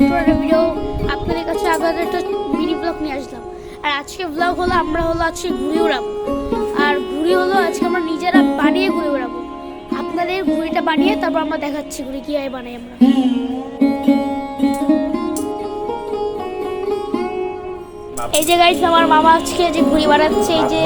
ছোট্ট একটা ভিডিও আপনাদের কাছে আবার একটা মিনি ব্লগ নিয়ে আসলাম। আর আজকে ব্লগ হলো আমরা আজকে ঘুড়ি উড়াবো। আর ঘুড়ি হলো আজকে আমরা নিজেরা বানিয়ে ঘুড়ি উড়াবো। আপনাদের ঘুড়িটা বানিয়ে তারপর আমরা দেখাচ্ছি ঘুড়ি কীভাবে বানাই আমরা। এই যে গাইস আমার মামা আজকে যে ঘুড়ি বানাচ্ছে, এই যে